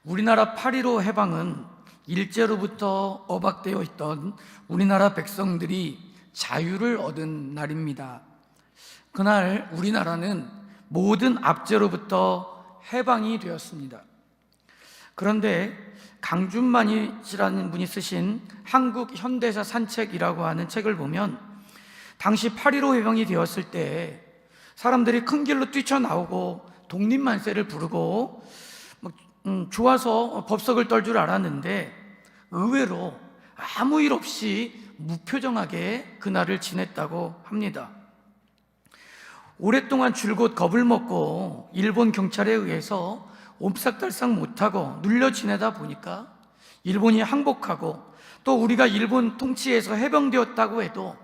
우리나라 8.15 해방은 일제로부터 억압되어 있던 우리나라 백성들이 자유를 얻은 날입니다. 그날 우리나라는 모든 압제로부터 해방이 되었습니다. 그런데 강준만이라는 분이 쓰신 한국 현대사 산책이라고 하는 책을 보면 당시 8.15 해방이 되었을 때 사람들이 큰 길로 뛰쳐나오고 독립만세를 부르고 좋아서 법석을 떨 줄 알았는데 의외로 아무 일 없이 무표정하게 그날을 지냈다고 합니다. 오랫동안 줄곧 겁을 먹고 일본 경찰에 의해서 옴싹달싹 못하고 눌려 지내다 보니까 일본이 항복하고 또 우리가 일본 통치에서 해방되었다고 해도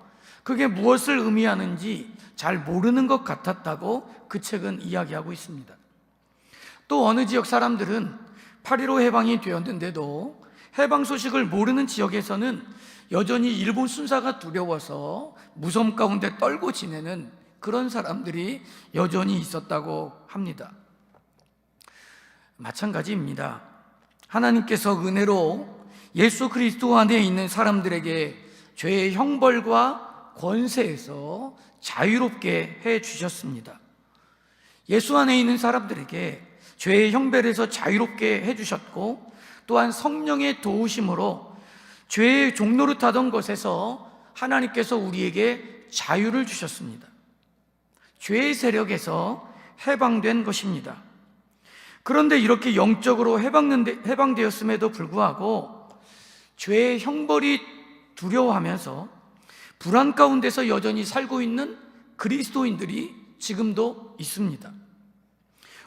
그게 무엇을 의미하는지 잘 모르는 것 같았다고 그 책은 이야기하고 있습니다. 또 어느 지역 사람들은 8.15 해방이 되었는데도 해방 소식을 모르는 지역에서는 여전히 일본 순사가 두려워서 무서움 가운데 떨고 지내는 그런 사람들이 여전히 있었다고 합니다. 마찬가지입니다. 하나님께서 은혜로 예수 그리스도 안에 있는 사람들에게 죄의 형벌과 권세에서 자유롭게 해 주셨습니다. 예수 안에 있는 사람들에게 죄의 형벌에서 자유롭게 해 주셨고 또한 성령의 도우심으로 죄의 종노릇하던 것에서 하나님께서 우리에게 자유를 주셨습니다. 죄의 세력에서 해방된 것입니다. 그런데 이렇게 영적으로 해방되었음에도 불구하고 죄의 형벌이 두려워하면서 불안 가운데서 여전히 살고 있는 그리스도인들이 지금도 있습니다.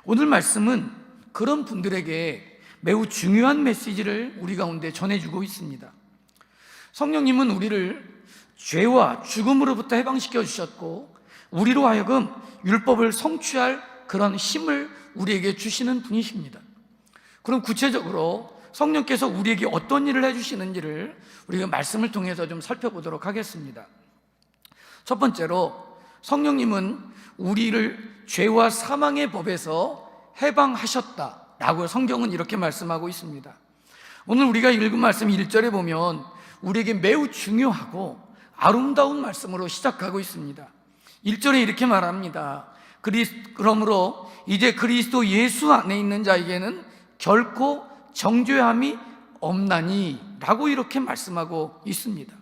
오늘 말씀은 그런 분들에게 매우 중요한 메시지를 우리 가운데 전해주고 있습니다. 성령님은 우리를 죄와 죽음으로부터 해방시켜 주셨고 우리로 하여금 율법을 성취할 그런 힘을 우리에게 주시는 분이십니다. 그럼 구체적으로 성령께서 우리에게 어떤 일을 해주시는지를 우리가 말씀을 통해서 좀 살펴보도록 하겠습니다. 첫 번째로 성령님은 우리를 죄와 사망의 법에서 해방하셨다라고 성경은 이렇게 말씀하고 있습니다. 오늘 우리가 읽은 말씀 1절에 보면 우리에게 매우 중요하고 아름다운 말씀으로 시작하고 있습니다. 1절에 이렇게 말합니다. 그러므로 이제 그리스도 예수 안에 있는 자에게는 결코 정죄함이 없나니 라고 이렇게 말씀하고 있습니다.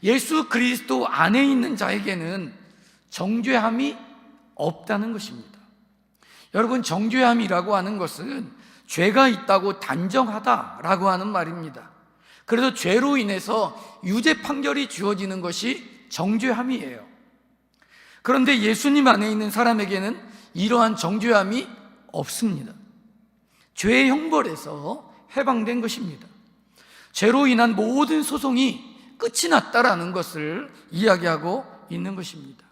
예수 그리스도 안에 있는 자에게는 정죄함이 없다는 것입니다. 여러분, 정죄함이라고 하는 것은 죄가 있다고 단정하다라고 하는 말입니다. 그래서 죄로 인해서 유죄 판결이 주어지는 것이 정죄함이에요. 그런데 예수님 안에 있는 사람에게는 이러한 정죄함이 없습니다. 죄의 형벌에서 해방된 것입니다. 죄로 인한 모든 소송이 끝이 났다라는 것을 이야기하고 있는 것입니다.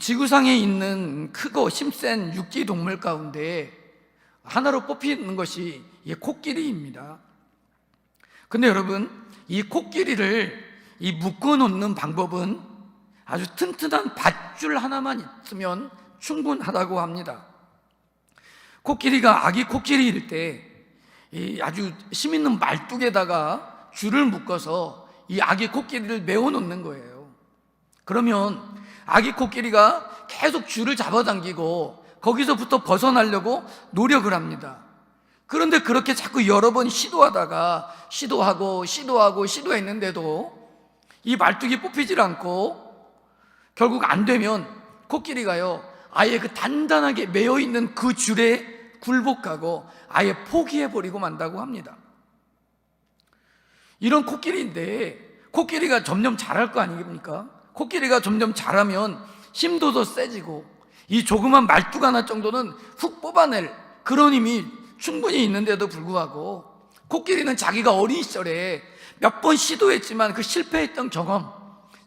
지구상에 있는 크고 힘센 육지 동물 가운데 하나로 뽑히는 것이 이 코끼리입니다. 근데 여러분, 이 코끼리를 묶어 놓는 방법은 아주 튼튼한 밧줄 하나만 있으면 충분하다고 합니다. 코끼리가 아기 코끼리일 때 아주 힘있는 말뚝에다가 줄을 묶어서 이 아기 코끼리를 메워 놓는 거예요. 그러면 아기 코끼리가 계속 줄을 잡아당기고 거기서부터 벗어나려고 노력을 합니다. 그런데 그렇게 자꾸 여러 번 시도했는데도 이 말뚝이 뽑히질 않고 결국 안 되면 코끼리가요 아예 그 단단하게 매여 있는 그 줄에 굴복하고 아예 포기해버리고 만다고 합니다. 이런 코끼리인데 코끼리가 점점 자랄 거 아닙니까? 코끼리가 점점 자라면 힘도 더 세지고 이 조그만 말뚝 하나 정도는 훅 뽑아낼 그런 힘이 충분히 있는데도 불구하고 코끼리는 자기가 어린 시절에 몇 번 시도했지만 그 실패했던 경험,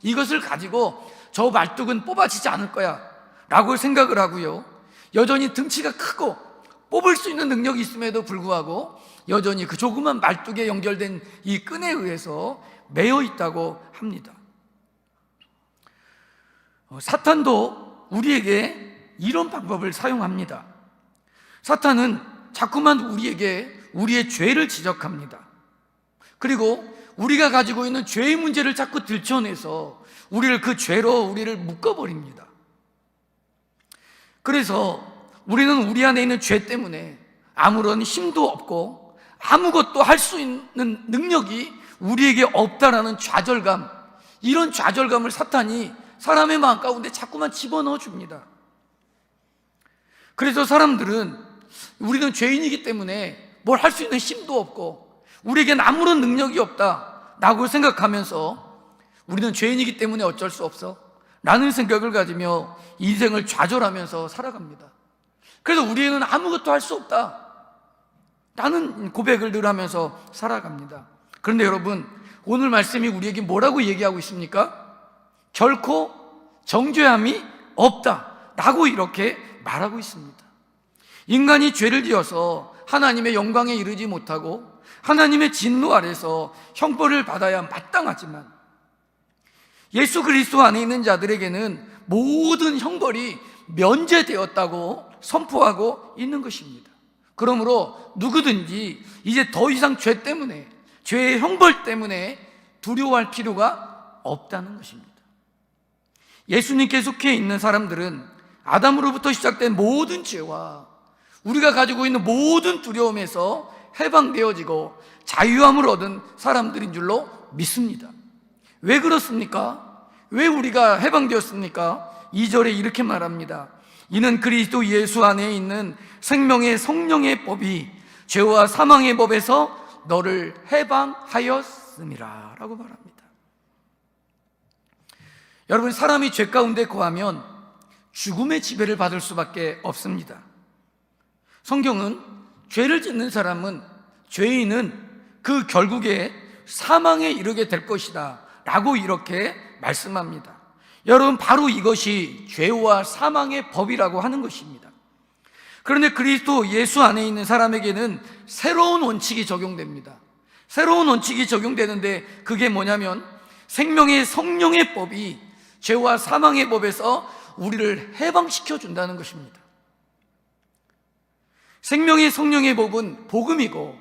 이것을 가지고 저 말뚝은 뽑아지지 않을 거야 라고 생각을 하고요, 여전히 등치가 크고 뽑을 수 있는 능력이 있음에도 불구하고 여전히 그 조그만 말뚝에 연결된 이 끈에 의해서 매여 있다고 합니다. 사탄도 우리에게 이런 방법을 사용합니다. 사탄은 자꾸만 우리에게 우리의 죄를 지적합니다. 그리고 우리가 가지고 있는 죄의 문제를 자꾸 들춰내서 우리를 그 죄로 우리를 묶어버립니다. 그래서 우리는 우리 안에 있는 죄 때문에 아무런 힘도 없고 아무것도 할 수 있는 능력이 우리에게 없다라는 좌절감, 이런 좌절감을 사탄이 사람의 마음 가운데 자꾸만 집어넣어 줍니다. 그래서 사람들은 우리는 죄인이기 때문에 뭘 할 수 있는 힘도 없고 우리에겐 아무런 능력이 없다라고 생각하면서 우리는 죄인이기 때문에 어쩔 수 없어 라는 생각을 가지며 인생을 좌절하면서 살아갑니다. 그래서 우리는 아무것도 할 수 없다 라는 고백을 늘 하면서 살아갑니다. 그런데 여러분, 오늘 말씀이 우리에게 뭐라고 얘기하고 있습니까? 결코 정죄함이 없다 라고 이렇게 말하고 있습니다. 인간이 죄를 지어서 하나님의 영광에 이르지 못하고 하나님의 진노 아래서 형벌을 받아야 마땅하지만 예수 그리스도 안에 있는 자들에게는 모든 형벌이 면제되었다고 선포하고 있는 것입니다. 그러므로 누구든지 이제 더 이상 죄 때문에, 죄의 형벌 때문에 두려워할 필요가 없다는 것입니다. 예수님께 속해 있는 사람들은 아담으로부터 시작된 모든 죄와 우리가 가지고 있는 모든 두려움에서 해방되어지고 자유함을 얻은 사람들인 줄로 믿습니다. 왜 그렇습니까? 왜 우리가 해방되었습니까? 2절에 이렇게 말합니다. 이는 그리스도 예수 안에 있는 생명의 성령의 법이 죄와 사망의 법에서 너를 해방하였음이라 라고 말합니다. 여러분, 사람이 죄 가운데 거하면 죽음의 지배를 받을 수밖에 없습니다. 성경은 죄를 짓는 사람은, 죄인은 그 결국에 사망에 이르게 될 것이다 라고 이렇게 말씀합니다. 여러분, 바로 이것이 죄와 사망의 법이라고 하는 것입니다. 그런데 그리스도 예수 안에 있는 사람에게는 새로운 원칙이 적용됩니다. 새로운 원칙이 적용되는데 그게 뭐냐면 생명의 성령의 법이 죄와 사망의 법에서 우리를 해방시켜 준다는 것입니다. 생명의 성령의 법은 복음이고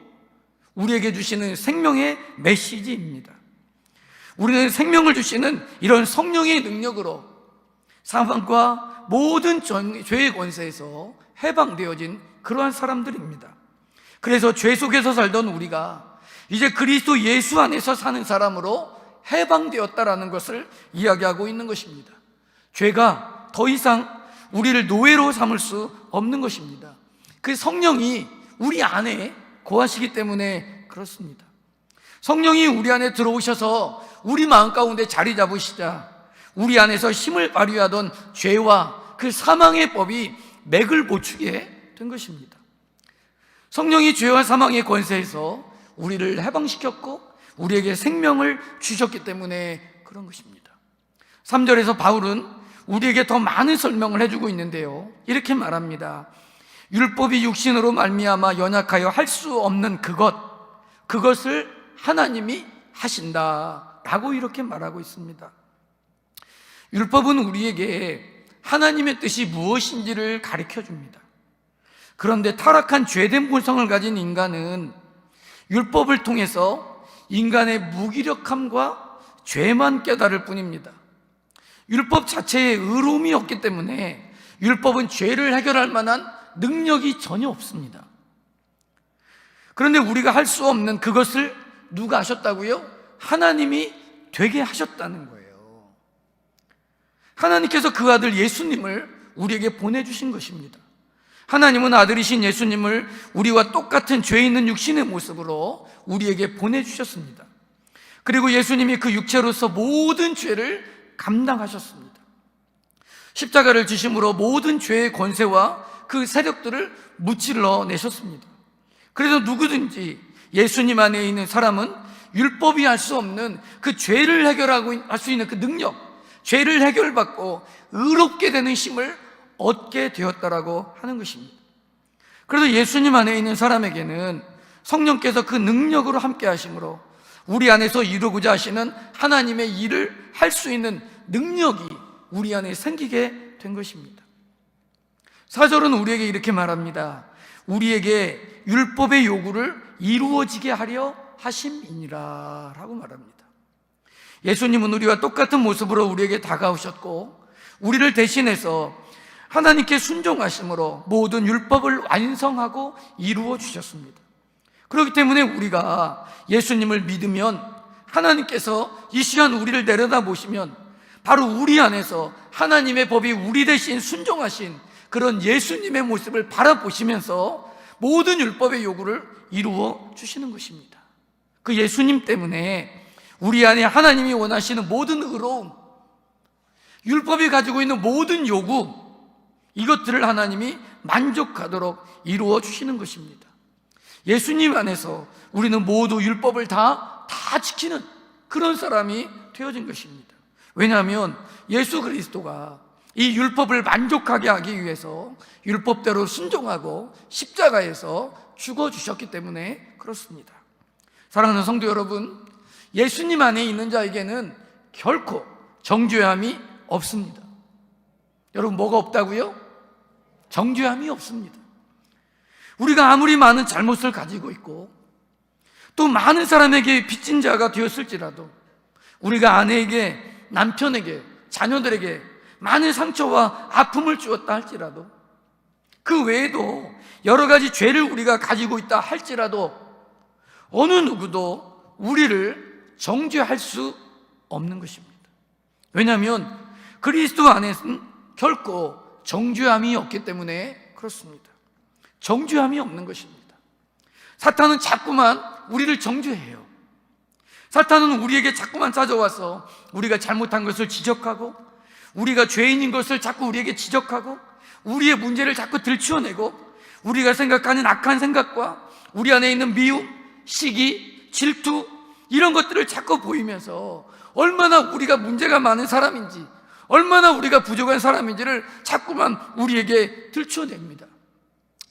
우리에게 주시는 생명의 메시지입니다. 우리는 생명을 주시는 이런 성령의 능력으로 사망과 모든 죄의 권세에서 해방되어진 그러한 사람들입니다. 그래서 죄 속에서 살던 우리가 이제 그리스도 예수 안에서 사는 사람으로 해방되었다라는 것을 이야기하고 있는 것입니다. 죄가 더 이상 우리를 노예로 삼을 수 없는 것입니다. 그 성령이 우리 안에 거하시기 때문에 그렇습니다. 성령이 우리 안에 들어오셔서 우리 마음 가운데 자리 잡으시자 우리 안에서 힘을 발휘하던 죄와 그 사망의 법이 맥을 보추게 된 것입니다. 성령이 죄와 사망의 권세에서 우리를 해방시켰고 우리에게 생명을 주셨기 때문에 그런 것입니다. 3절에서 바울은 우리에게 더 많은 설명을 해주고 있는데요, 이렇게 말합니다. 율법이 육신으로 말미암아 연약하여 할 수 없는 그것을 하나님이 하신다 라고 이렇게 말하고 있습니다. 율법은 우리에게 하나님의 뜻이 무엇인지를 가르쳐 줍니다. 그런데 타락한 죄된 본성을 가진 인간은 율법을 통해서 인간의 무기력함과 죄만 깨달을 뿐입니다. 율법 자체에 의로움이 없기 때문에 율법은 죄를 해결할 만한 능력이 전혀 없습니다. 그런데 우리가 할 수 없는 그것을 누가 하셨다고요? 하나님이 되게 하셨다는 거예요. 하나님께서 그 아들 예수님을 우리에게 보내주신 것입니다. 하나님은 아들이신 예수님을 우리와 똑같은 죄 있는 육신의 모습으로 우리에게 보내주셨습니다. 그리고 예수님이 그 육체로서 모든 죄를 감당하셨습니다. 십자가를 지심으로 모든 죄의 권세와 그 세력들을 무찔러 내셨습니다. 그래서 누구든지 예수님 안에 있는 사람은 율법이 할 수 없는 그 죄를 해결하고 할 수 있는 그 능력, 죄를 해결받고 의롭게 되는 힘을 얻게 되었다라고 하는 것입니다. 그래서 예수님 안에 있는 사람에게는 성령께서 그 능력으로 함께 하심으로 우리 안에서 이루고자 하시는 하나님의 일을 할 수 있는 능력이 우리 안에 생기게 된 것입니다. 4절은 우리에게 이렇게 말합니다. 우리에게 율법의 요구를 이루어지게 하려 하심이니라 라고 말합니다. 예수님은 우리와 똑같은 모습으로 우리에게 다가오셨고 우리를 대신해서 하나님께 순종하심으로 모든 율법을 완성하고 이루어 주셨습니다. 그렇기 때문에 우리가 예수님을 믿으면 하나님께서 이 시간 우리를 내려다보시면 바로 우리 안에서 하나님의 법이 우리 대신 순종하신 그런 예수님의 모습을 바라보시면서 모든 율법의 요구를 이루어 주시는 것입니다. 그 예수님 때문에 우리 안에 하나님이 원하시는 모든 의로움, 율법이 가지고 있는 모든 요구, 이것들을 하나님이 만족하도록 이루어 주시는 것입니다. 예수님 안에서 우리는 모두 율법을 다 지키는 그런 사람이 되어진 것입니다. 왜냐하면 예수 그리스도가 이 율법을 만족하게 하기 위해서 율법대로 순종하고 십자가에서 죽어주셨기 때문에 그렇습니다. 사랑하는 성도 여러분, 예수님 안에 있는 자에게는 결코 정죄함이 없습니다. 여러분, 뭐가 없다고요? 정죄함이 없습니다. 우리가 아무리 많은 잘못을 가지고 있고 또 많은 사람에게 빚진 자가 되었을지라도, 우리가 아내에게, 남편에게, 자녀들에게 많은 상처와 아픔을 주었다 할지라도, 그 외에도 여러 가지 죄를 우리가 가지고 있다 할지라도 어느 누구도 우리를 정죄할 수 없는 것입니다. 왜냐하면 그리스도 안에는 결코 정죄함이 없기 때문에 그렇습니다. 정죄함이 없는 것입니다. 사탄은 자꾸만 우리를 정죄해요. 사탄은 우리에게 자꾸만 찾아와서 우리가 잘못한 것을 지적하고, 우리가 죄인인 것을 자꾸 우리에게 지적하고, 우리의 문제를 자꾸 들추어내고, 우리가 생각하는 악한 생각과 우리 안에 있는 미움, 시기, 질투, 이런 것들을 자꾸 보이면서 얼마나 우리가 문제가 많은 사람인지, 얼마나 우리가 부족한 사람인지를 자꾸만 우리에게 들추어냅니다.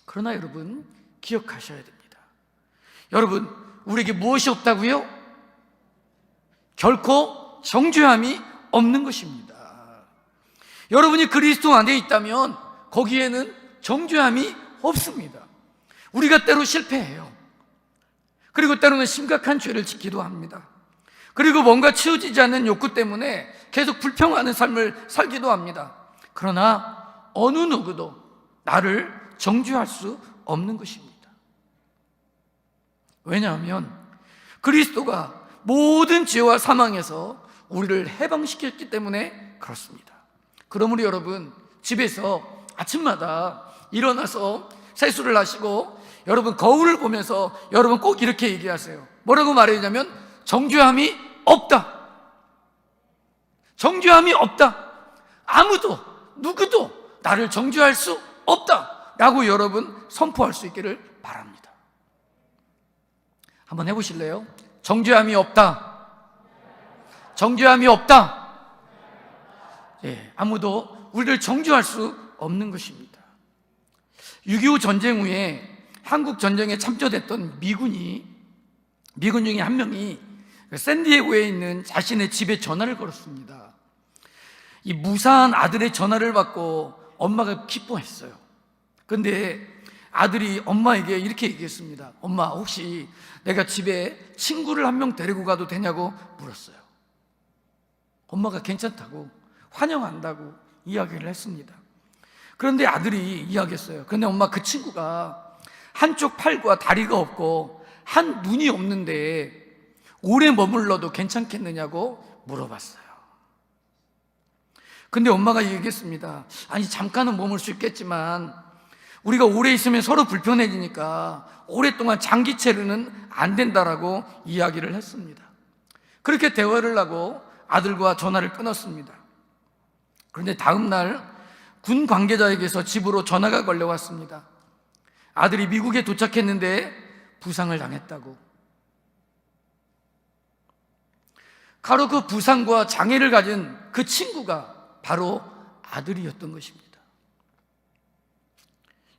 그러나 여러분, 기억하셔야 됩니다. 여러분, 우리에게 무엇이 없다고요? 결코 정죄함이 없는 것입니다. 여러분이 그리스도 안에 있다면 거기에는 정죄함이 없습니다. 우리가 때로 실패해요. 그리고 때로는 심각한 죄를 짓기도 합니다. 그리고 뭔가 채워지지 않는 욕구 때문에 계속 불평하는 삶을 살기도 합니다. 그러나 어느 누구도 나를 정죄할 수 없는 것입니다. 왜냐하면 그리스도가 모든 죄와 사망에서 우리를 해방시켰기 때문에 그렇습니다. 그러므로 여러분, 집에서 아침마다 일어나서 세수를 하시고 여러분 거울을 보면서 여러분 꼭 이렇게 얘기하세요. 뭐라고 말하냐면 정죄함이 없다. 정죄함이 없다. 아무도 누구도 나를 정죄할 수 없다 라고 여러분 선포할 수 있기를 바랍니다. 한번 해보실래요? 정죄함이 없다. 정죄함이 없다. 예, 아무도 우리를 정죄할 수 없는 것입니다. 6.25 전쟁 후에 한국 전쟁에 참전했던 미군 중에 한 명이 샌디에고에 있는 자신의 집에 전화를 걸었습니다. 이 무사한 아들의 전화를 받고 엄마가 기뻐했어요. 그런데 아들이 엄마에게 이렇게 얘기했습니다. 엄마, 혹시 내가 집에 친구를 한 명 데리고 가도 되냐고 물었어요. 엄마가 괜찮다고, 환영한다고 이야기를 했습니다. 그런데 아들이 이야기했어요. 그런데 엄마, 그 친구가 한쪽 팔과 다리가 없고 한 눈이 없는데 오래 머물러도 괜찮겠느냐고 물어봤어요. 근데 엄마가 얘기했습니다. 아니, 잠깐은 머물 수 있겠지만 우리가 오래 있으면 서로 불편해지니까 오랫동안 장기체류는 안 된다라고 이야기를 했습니다. 그렇게 대화를 하고 아들과 전화를 끊었습니다. 그런데 다음 날 군 관계자에게서 집으로 전화가 걸려왔습니다. 아들이 미국에 도착했는데 부상을 당했다고. 바로 그 부상과 장애를 가진 그 친구가 바로 아들이었던 것입니다.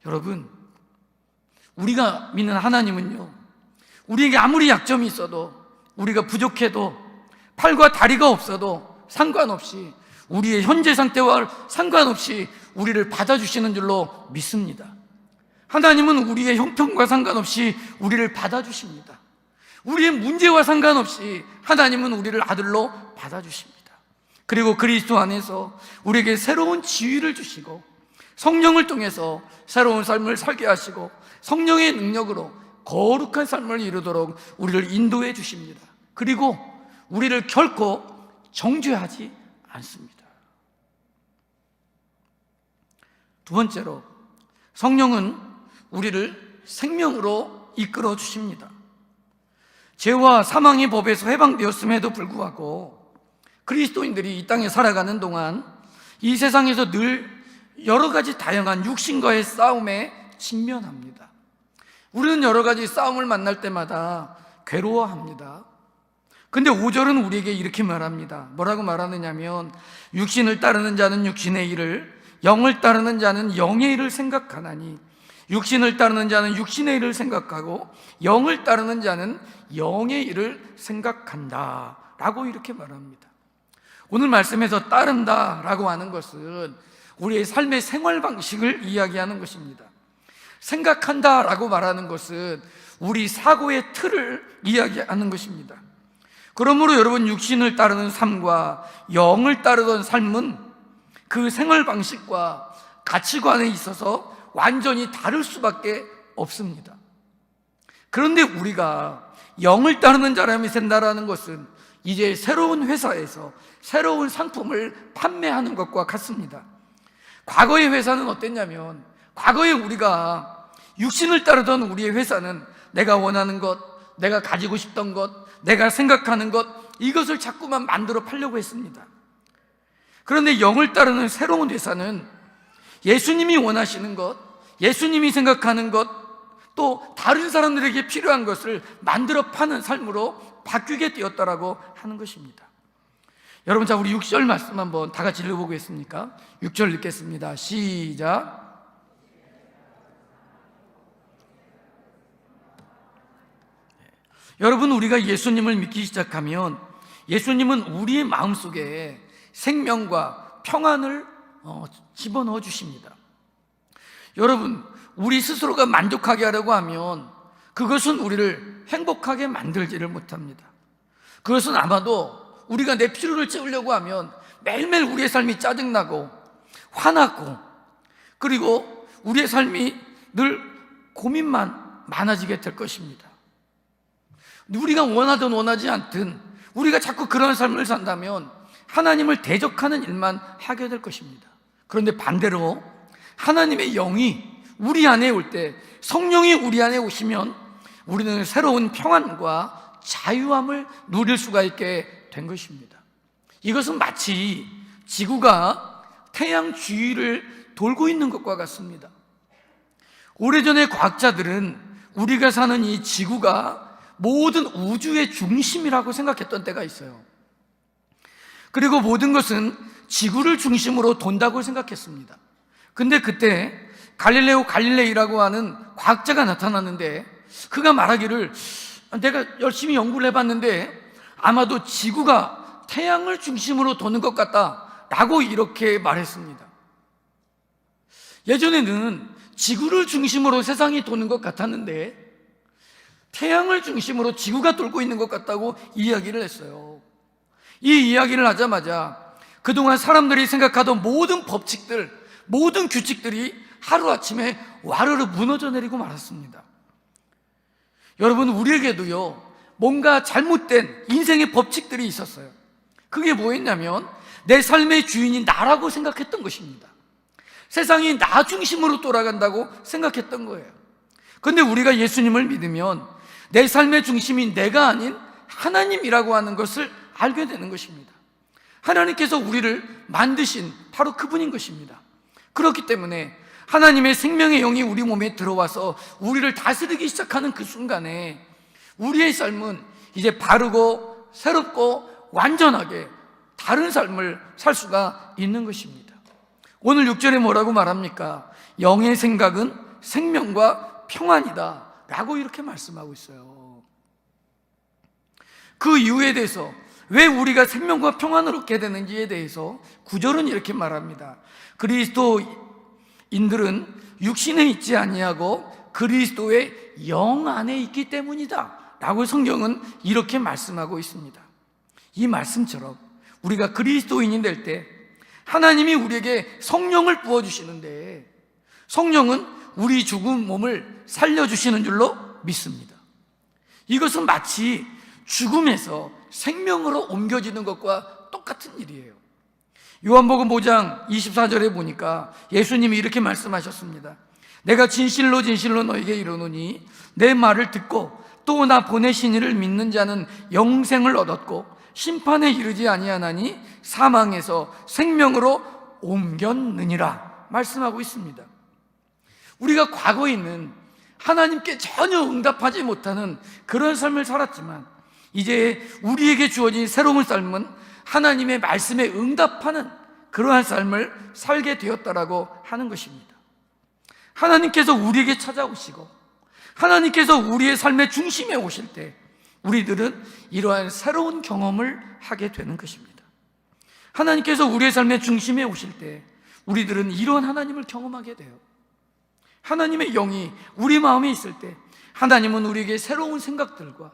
여러분, 우리가 믿는 하나님은요, 우리에게 아무리 약점이 있어도, 우리가 부족해도, 팔과 다리가 없어도 상관없이, 우리의 현재 상태와 상관없이 우리를 받아주시는 줄로 믿습니다. 하나님은 우리의 형편과 상관없이 우리를 받아주십니다. 우리의 문제와 상관없이 하나님은 우리를 아들로 받아주십니다. 그리고 그리스도 안에서 우리에게 새로운 지위를 주시고 성령을 통해서 새로운 삶을 살게 하시고 성령의 능력으로 거룩한 삶을 이루도록 우리를 인도해 주십니다. 그리고 우리를 결코 정죄하지 않습니다. 두 번째로, 성령은 우리를 생명으로 이끌어 주십니다. 죄와 사망의 법에서 해방되었음에도 불구하고 그리스도인들이 이 땅에 살아가는 동안 이 세상에서 늘 여러 가지 다양한 육신과의 싸움에 직면합니다. 우리는 여러 가지 싸움을 만날 때마다 괴로워합니다. 근데 5절은 우리에게 이렇게 말합니다. 뭐라고 말하느냐면, 육신을 따르는 자는 육신의 일을, 영을 따르는 자는 영의 일을 생각하나니 육신을 따르는 자는 육신의 일을 생각하고 영을 따르는 자는 영의 일을 생각한다 라고 이렇게 말합니다. 오늘 말씀에서 따른다 라고 하는 것은 우리의 삶의 생활 방식을 이야기하는 것입니다. 생각한다 라고 말하는 것은 우리 사고의 틀을 이야기하는 것입니다. 그러므로 여러분, 육신을 따르는 삶과 영을 따르던 삶은 그 생활 방식과 가치관에 있어서 완전히 다를 수밖에 없습니다. 그런데 우리가 영을 따르는 자람이 된다라는 것은 이제 새로운 회사에서 새로운 상품을 판매하는 것과 같습니다. 과거의 회사는 어땠냐면, 과거에 우리가 육신을 따르던 우리의 회사는 내가 원하는 것, 내가 가지고 싶던 것, 내가 생각하는 것, 이것을 자꾸만 만들어 팔려고 했습니다. 그런데 영을 따르는 새로운 회사는 예수님이 원하시는 것, 예수님이 생각하는 것, 또 다른 사람들에게 필요한 것을 만들어 파는 삶으로 바뀌게 되었다라고 하는 것입니다. 여러분, 자, 우리 6절 말씀 한번 다 같이 읽어보겠습니까? 6절 읽겠습니다. 시작. 여러분, 우리가 예수님을 믿기 시작하면 예수님은 우리의 마음속에 생명과 평안을 집어넣어 주십니다. 여러분, 우리 스스로가 만족하게 하려고 하면 그것은 우리를 행복하게 만들지를 못합니다. 그것은 아마도 우리가 내 필요를 채우려고 하면 매일매일 우리의 삶이 짜증나고 화나고, 그리고 우리의 삶이 늘 고민만 많아지게 될 것입니다. 우리가 원하든 원하지 않든 우리가 자꾸 그런 삶을 산다면 하나님을 대적하는 일만 하게 될 것입니다. 그런데 반대로 하나님의 영이 우리 안에 올 때, 성령이 우리 안에 오시면 우리는 새로운 평안과 자유함을 누릴 수가 있게 된 것입니다. 이것은 마치 지구가 태양 주위를 돌고 있는 것과 같습니다. 오래전에 과학자들은 우리가 사는 이 지구가 모든 우주의 중심이라고 생각했던 때가 있어요. 그리고 모든 것은 지구를 중심으로 돈다고 생각했습니다. 근데 그때 갈릴레오 갈릴레이라고 하는 과학자가 나타났는데, 그가 말하기를, 내가 열심히 연구를 해봤는데 아마도 지구가 태양을 중심으로 도는 것 같다 라고 이렇게 말했습니다. 예전에는 지구를 중심으로 세상이 도는 것 같았는데 태양을 중심으로 지구가 돌고 있는 것 같다고 이야기를 했어요. 이 이야기를 하자마자 그동안 사람들이 생각하던 모든 법칙들, 모든 규칙들이 하루아침에 와르르 무너져 내리고 말았습니다. 여러분, 우리에게도요, 뭔가 잘못된 인생의 법칙들이 있었어요. 그게 뭐였냐면 내 삶의 주인이 나라고 생각했던 것입니다. 세상이 나 중심으로 돌아간다고 생각했던 거예요. 그런데 우리가 예수님을 믿으면 내 삶의 중심이 내가 아닌 하나님이라고 하는 것을 알게 되는 것입니다. 하나님께서 우리를 만드신 바로 그분인 것입니다. 그렇기 때문에 하나님의 생명의 영이 우리 몸에 들어와서 우리를 다스리기 시작하는 그 순간에 우리의 삶은 이제 바르고 새롭고 완전하게 다른 삶을 살 수가 있는 것입니다. 오늘 6절에 뭐라고 말합니까? 영의 생각은 생명과 평안이다 라고 이렇게 말씀하고 있어요. 그 이유에 대해서, 왜 우리가 생명과 평안을 얻게 되는지에 대해서 9절은 이렇게 말합니다. 그리스도인들은 육신에 있지 아니하고 그리스도의 영 안에 있기 때문이다 라고 성경은 이렇게 말씀하고 있습니다. 이 말씀처럼 우리가 그리스도인이 될 때 하나님이 우리에게 성령을 부어주시는데, 성령은 우리 죽은 몸을 살려주시는 줄로 믿습니다. 이것은 마치 죽음에서 생명으로 옮겨지는 것과 똑같은 일이에요. 요한복음 5장 24절에 보니까 예수님이 이렇게 말씀하셨습니다. 내가 진실로 진실로 너에게 이르노니 내 말을 듣고 또 나 보내신 이를 믿는 자는 영생을 얻었고 심판에 이르지 아니하나니 사망에서 생명으로 옮겼느니라 말씀하고 있습니다. 우리가 과거에 있는 하나님께 전혀 응답하지 못하는 그런 삶을 살았지만 이제 우리에게 주어진 새로운 삶은 하나님의 말씀에 응답하는 그러한 삶을 살게 되었다라고 하는 것입니다. 하나님께서 우리에게 찾아오시고 하나님께서 우리의 삶의 중심에 오실 때 우리들은 이러한 새로운 경험을 하게 되는 것입니다. 하나님께서 우리의 삶의 중심에 오실 때 우리들은 이러한 하나님을 경험하게 돼요. 하나님의 영이 우리 마음에 있을 때 하나님은 우리에게 새로운 생각들과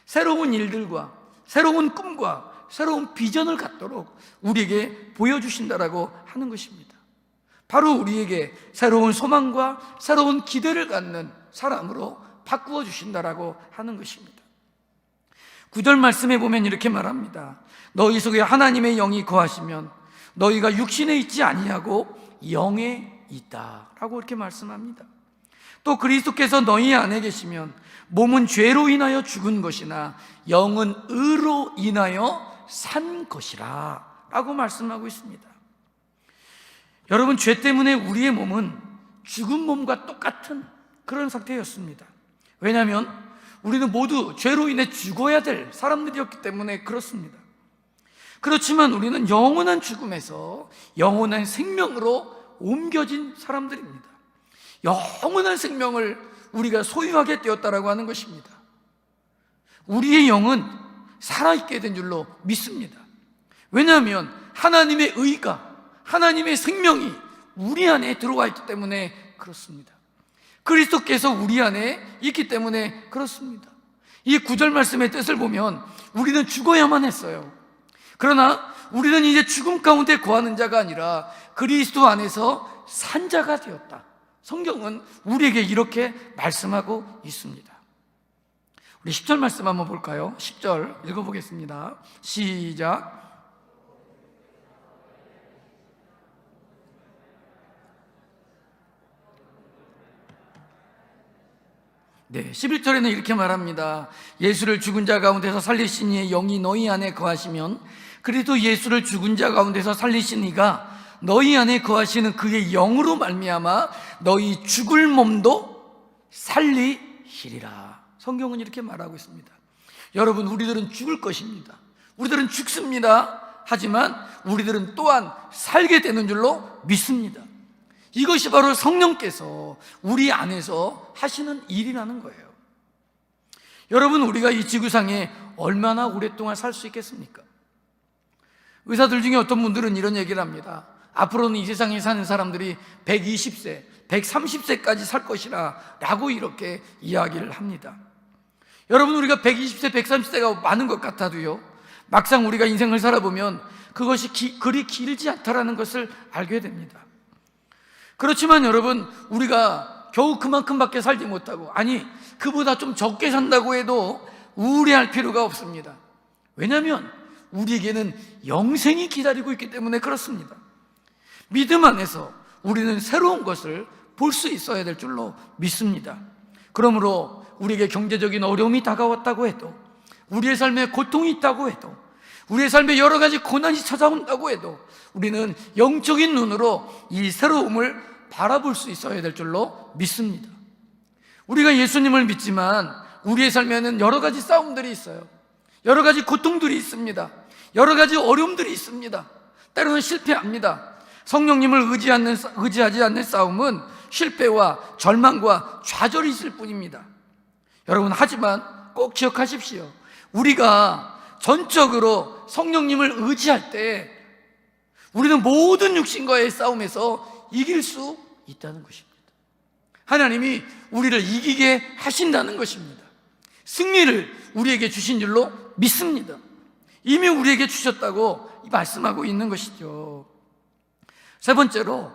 새로운 일들과 새로운 꿈과 새로운 비전을 갖도록 우리에게 보여주신다라고 하는 것입니다. 바로 우리에게 새로운 소망과 새로운 기대를 갖는 사람으로 바꾸어 주신다라고 하는 것입니다. 9절 말씀에 보면 이렇게 말합니다. 너희 속에 하나님의 영이 거하시면 너희가 육신에 있지 아니하고 영에 있다라고 이렇게 말씀합니다. 또 그리스도께서 너희 안에 계시면 몸은 죄로 인하여 죽은 것이나 영은 의로 인하여 산 것이라 라고 말씀하고 있습니다. 여러분, 죄 때문에 우리의 몸은 죽은 몸과 똑같은 그런 상태였습니다. 왜냐하면 우리는 모두 죄로 인해 죽어야 될 사람들이었기 때문에 그렇습니다. 그렇지만 우리는 영원한 죽음에서 영원한 생명으로 옮겨진 사람들입니다. 영원한 생명을 우리가 소유하게 되었다라고 하는 것입니다. 우리의 영은 살아있게 된 줄로 믿습니다. 왜냐하면 하나님의 의가, 하나님의 생명이 우리 안에 들어와 있기 때문에 그렇습니다. 그리스도께서 우리 안에 있기 때문에 그렇습니다. 이 9절 말씀의 뜻을 보면 우리는 죽어야만 했어요. 그러나 우리는 이제 죽음 가운데 거하는 자가 아니라 그리스도 안에서 산 자가 되었다. 성경은 우리에게 이렇게 말씀하고 있습니다. 우리 10절 말씀 한번 볼까요? 10절 읽어보겠습니다. 시작. 네, 11절에는 이렇게 말합니다. 예수를 죽은 자 가운데서 살리신 이의 영이 너희 안에 거하시면 그래도 예수를 죽은 자 가운데서 살리신 이가 너희 안에 거하시는 그의 영으로 말미암아 너희 죽을 몸도 살리시리라. 성경은 이렇게 말하고 있습니다. 여러분, 우리들은 죽을 것입니다. 우리들은 죽습니다. 하지만 우리들은 또한 살게 되는 줄로 믿습니다. 이것이 바로 성령께서 우리 안에서 하시는 일이라는 거예요. 여러분, 우리가 이 지구상에 얼마나 오랫동안 살 수 있겠습니까? 의사들 중에 어떤 분들은 이런 얘기를 합니다. 앞으로는 이 세상에 사는 사람들이 120세, 130세까지 살 것이라 라고 이렇게 이야기를 합니다. 여러분, 우리가 120세, 130세가 많은 것 같아도요, 막상 우리가 인생을 살아보면 그것이 그리 길지 않다라는 것을 알게 됩니다. 그렇지만 여러분, 우리가 겨우 그만큼밖에 살지 못하고, 아니 그보다 좀 적게 산다고 해도 우울해할 필요가 없습니다. 왜냐하면 우리에게는 영생이 기다리고 있기 때문에 그렇습니다. 믿음 안에서 우리는 새로운 것을 볼 수 있어야 될 줄로 믿습니다. 그러므로 우리에게 경제적인 어려움이 다가왔다고 해도, 우리의 삶에 고통이 있다고 해도, 우리의 삶에 여러 가지 고난이 찾아온다고 해도 우리는 영적인 눈으로 이 새로움을 바라볼 수 있어야 될 줄로 믿습니다. 우리가 예수님을 믿지만 우리의 삶에는 여러 가지 싸움들이 있어요. 여러 가지 고통들이 있습니다. 여러 가지 어려움들이 있습니다. 때로는 실패합니다. 성령님을 의지하지 않는 싸움은 실패와 절망과 좌절이 있을 뿐입니다. 여러분, 하지만 꼭 기억하십시오. 우리가 전적으로 성령님을 의지할 때 우리는 모든 육신과의 싸움에서 이길 수 있다는 것입니다. 하나님이 우리를 이기게 하신다는 것입니다. 승리를 우리에게 주신 줄로 믿습니다. 이미 우리에게 주셨다고 말씀하고 있는 것이죠. 세 번째로,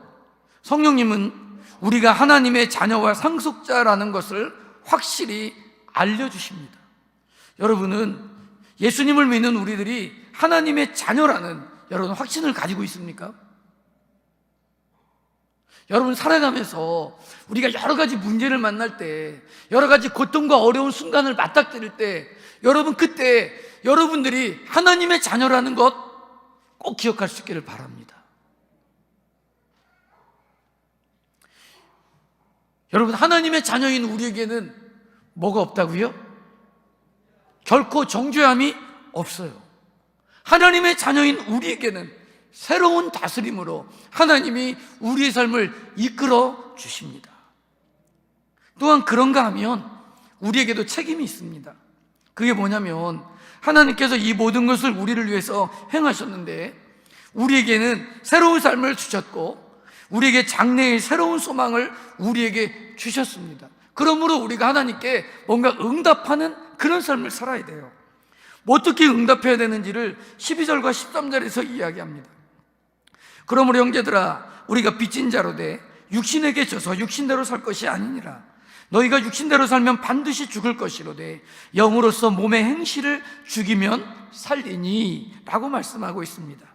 성령님은 우리가 하나님의 자녀와 상속자라는 것을 확실히 알려주십니다. 여러분은 예수님을 믿는 우리들이 하나님의 자녀라는 여러분 확신을 가지고 있습니까? 여러분, 살아가면서 우리가 여러 가지 문제를 만날 때, 여러 가지 고통과 어려운 순간을 맞닥뜨릴 때, 여러분, 그때 여러분들이 하나님의 자녀라는 것 꼭 기억할 수 있기를 바랍니다. 여러분, 하나님의 자녀인 우리에게는 뭐가 없다고요? 결코 정죄함이 없어요. 하나님의 자녀인 우리에게는 새로운 다스림으로 하나님이 우리의 삶을 이끌어 주십니다. 또한 그런가 하면 우리에게도 책임이 있습니다. 그게 뭐냐면, 하나님께서 이 모든 것을 우리를 위해서 행하셨는데 우리에게는 새로운 삶을 주셨고 우리에게 장래의 새로운 소망을 우리에게 주셨습니다. 그러므로 우리가 하나님께 뭔가 응답하는 그런 삶을 살아야 돼요. 어떻게 응답해야 되는지를 12절과 13절에서 이야기합니다. 그러므로 형제들아, 우리가 빚진 자로 돼 육신에게 져서 육신대로 살 것이 아니니라. 너희가 육신대로 살면 반드시 죽을 것이로되 영으로서 몸의 행실을 죽이면 살리니 라고 말씀하고 있습니다.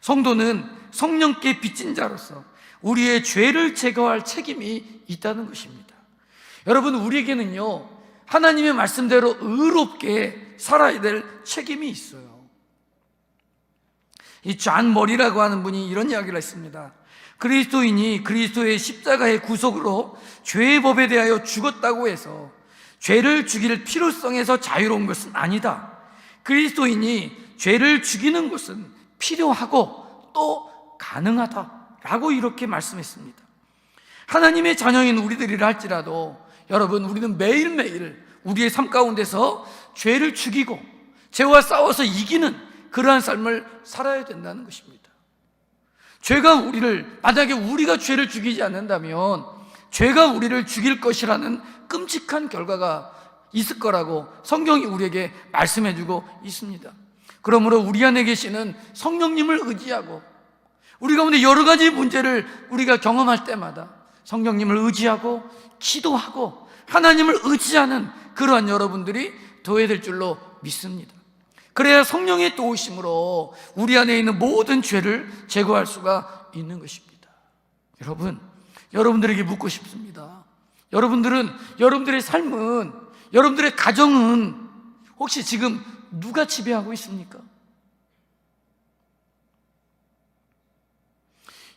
성도는 성령께 빚진 자로서 우리의 죄를 제거할 책임이 있다는 것입니다. 여러분, 우리에게는요 하나님의 말씀대로 의롭게 살아야 될 책임이 있어요. 이 존 머리라고 하는 분이 이런 이야기를 했습니다. 그리스도인이 그리스도의 십자가의 구속으로 죄의 법에 대하여 죽었다고 해서 죄를 죽일 필요성에서 자유로운 것은 아니다. 그리스도인이 죄를 죽이는 것은 필요하고 또 가능하다라고 이렇게 말씀했습니다. 하나님의 자녀인 우리들이라 할지라도 여러분, 우리는 매일매일 우리의 삶 가운데서 죄를 죽이고 죄와 싸워서 이기는 그러한 삶을 살아야 된다는 것입니다. 죄가 우리를, 만약에 우리가 죄를 죽이지 않는다면 죄가 우리를 죽일 것이라는 끔찍한 결과가 있을 거라고 성경이 우리에게 말씀해주고 있습니다. 그러므로 우리 안에 계시는 성령님을 의지하고 우리 가운데 여러 가지 문제를 우리가 경험할 때마다 성령님을 의지하고 기도하고 하나님을 의지하는 그러한 여러분들이 되어야 될 줄로 믿습니다. 그래야 성령의 도우심으로 우리 안에 있는 모든 죄를 제거할 수가 있는 것입니다. 여러분, 여러분들에게 묻고 싶습니다. 여러분들은, 여러분들의 삶은, 여러분들의 가정은 혹시 지금 누가 지배하고 있습니까?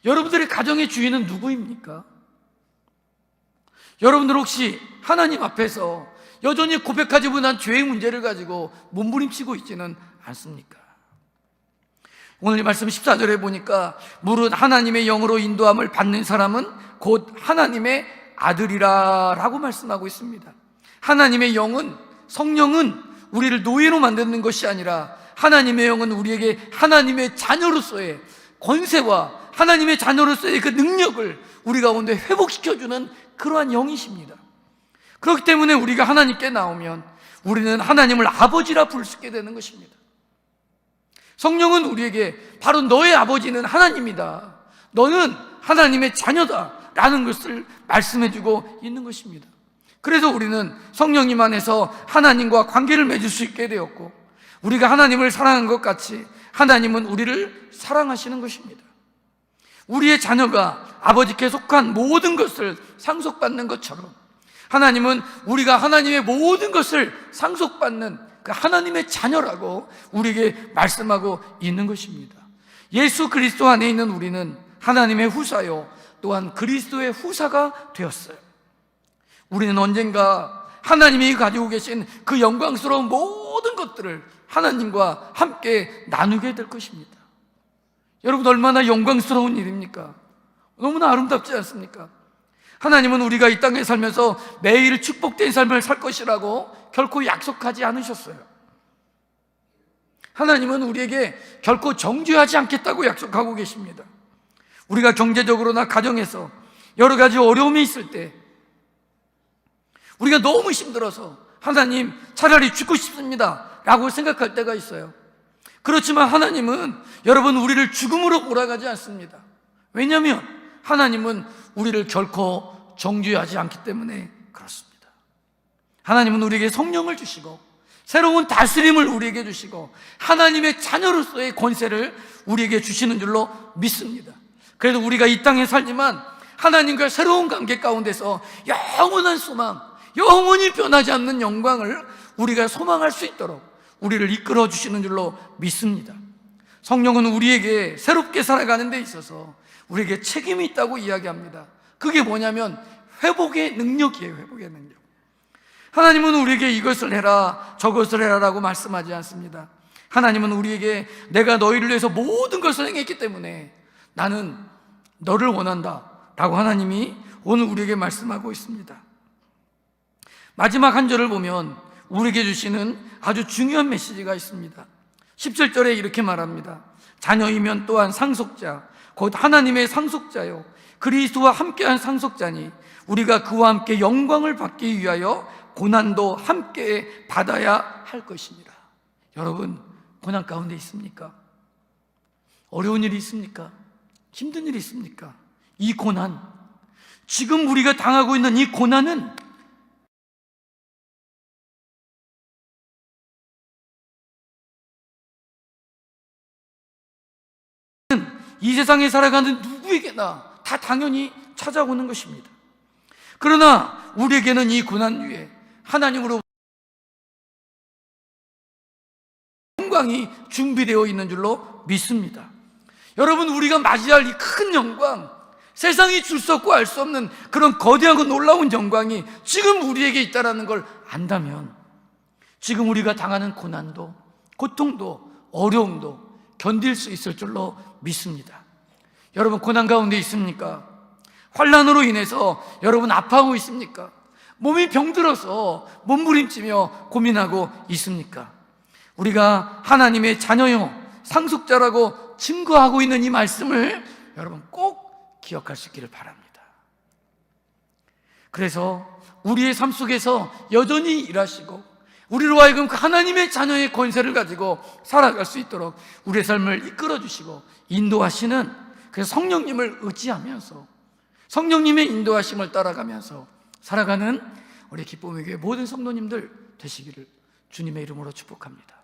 여러분들의 가정의 주인은 누구입니까? 여러분들 혹시 하나님 앞에서 여전히 고백하지 못한 죄의 문제를 가지고 몸부림치고 있지는 않습니까? 오늘 이 말씀 14절에 보니까 무릇 하나님의 영으로 인도함을 받는 사람은 곧 하나님의 아들이라 라고 말씀하고 있습니다. 하나님의 영은, 성령은 우리를 노예로 만드는 것이 아니라 하나님의 영은 우리에게 하나님의 자녀로서의 권세와 하나님의 자녀로서의 그 능력을 우리 가운데 회복시켜주는 그러한 영이십니다. 그렇기 때문에 우리가 하나님께 나오면 우리는 하나님을 아버지라 부를 수 있게 되는 것입니다. 성령은 우리에게 바로 너의 아버지는 하나님이다, 너는 하나님의 자녀다 라는 것을 말씀해주고 있는 것입니다. 그래서 우리는 성령님 안에서 하나님과 관계를 맺을 수 있게 되었고, 우리가 하나님을 사랑한 것 같이 하나님은 우리를 사랑하시는 것입니다. 우리의 자녀가 아버지께 속한 모든 것을 상속받는 것처럼 하나님은 우리가 하나님의 모든 것을 상속받는 그 하나님의 자녀라고 우리에게 말씀하고 있는 것입니다. 예수 그리스도 안에 있는 우리는 하나님의 후사요, 또한 그리스도의 후사가 되었어요. 우리는 언젠가 하나님이 가지고 계신 그 영광스러운 모든 것들을 하나님과 함께 나누게 될 것입니다. 여러분, 얼마나 영광스러운 일입니까? 너무나 아름답지 않습니까? 하나님은 우리가 이 땅에 살면서 매일 축복된 삶을 살 것이라고 결코 약속하지 않으셨어요. 하나님은 우리에게 결코 정죄하지 않겠다고 약속하고 계십니다. 우리가 경제적으로나 가정에서 여러 가지 어려움이 있을 때 우리가 너무 힘들어서 하나님 차라리 죽고 싶습니다 라고 생각할 때가 있어요. 그렇지만 하나님은 여러분 우리를 죽음으로 몰아가지 않습니다. 왜냐하면 하나님은 우리를 결코 정죄하지 않기 때문에 그렇습니다. 하나님은 우리에게 성령을 주시고 새로운 다스림을 우리에게 주시고 하나님의 자녀로서의 권세를 우리에게 주시는 줄로 믿습니다. 그래서 우리가 이 땅에 살지만 하나님과 새로운 관계 가운데서 영원한 소망, 영원히 변하지 않는 영광을 우리가 소망할 수 있도록 우리를 이끌어 주시는 줄로 믿습니다. 성령은 우리에게 새롭게 살아가는 데 있어서 우리에게 책임이 있다고 이야기합니다. 그게 뭐냐면 회복의 능력이에요. 회복의 능력. 하나님은 우리에게 이것을 해라 저것을 해라라고 말씀하지 않습니다. 하나님은 우리에게 내가 너희를 위해서 모든 것을 행했기 때문에 나는 너를 원한다 라고 하나님이 오늘 우리에게 말씀하고 있습니다. 마지막 한 절을 보면 우리에게 주시는 아주 중요한 메시지가 있습니다. 17절에 이렇게 말합니다. 자녀이면 또한 상속자 곧 하나님의 상속자요 그리스도와 함께한 상속자니 우리가 그와 함께 영광을 받기 위하여 고난도 함께 받아야 할 것입니다. 여러분 고난 가운데 있습니까? 어려운 일이 있습니까? 힘든 일이 있습니까? 이 고난, 지금 우리가 당하고 있는 이 고난은 이 세상에 살아가는 누구에게나 다 당연히 찾아오는 것입니다. 그러나 우리에게는 이 고난 위에 하나님으로 영광이 준비되어 있는 줄로 믿습니다. 여러분 우리가 맞이할 이 큰 영광, 세상이 줄 수 없고 알 수 없는 그런 거대하고 놀라운 영광이 지금 우리에게 있다는 걸 안다면 지금 우리가 당하는 고난도 고통도 어려움도 견딜 수 있을 줄로 믿습니다. 여러분 고난 가운데 있습니까? 환난으로 인해서 여러분 아파하고 있습니까? 몸이 병들어서 몸부림치며 고민하고 있습니까? 우리가 하나님의 자녀요 상속자라고 증거하고 있는 이 말씀을 여러분 꼭 기억할 수 있기를 바랍니다. 그래서 우리의 삶 속에서 여전히 일하시고 우리로 하여금 하나님의 자녀의 권세를 가지고 살아갈 수 있도록 우리의 삶을 이끌어 주시고 인도하시는 그래서 성령님을 의지하면서 성령님의 인도하심을 따라가면서 살아가는 우리 기쁨의 교회 모든 성도님들 되시기를 주님의 이름으로 축복합니다.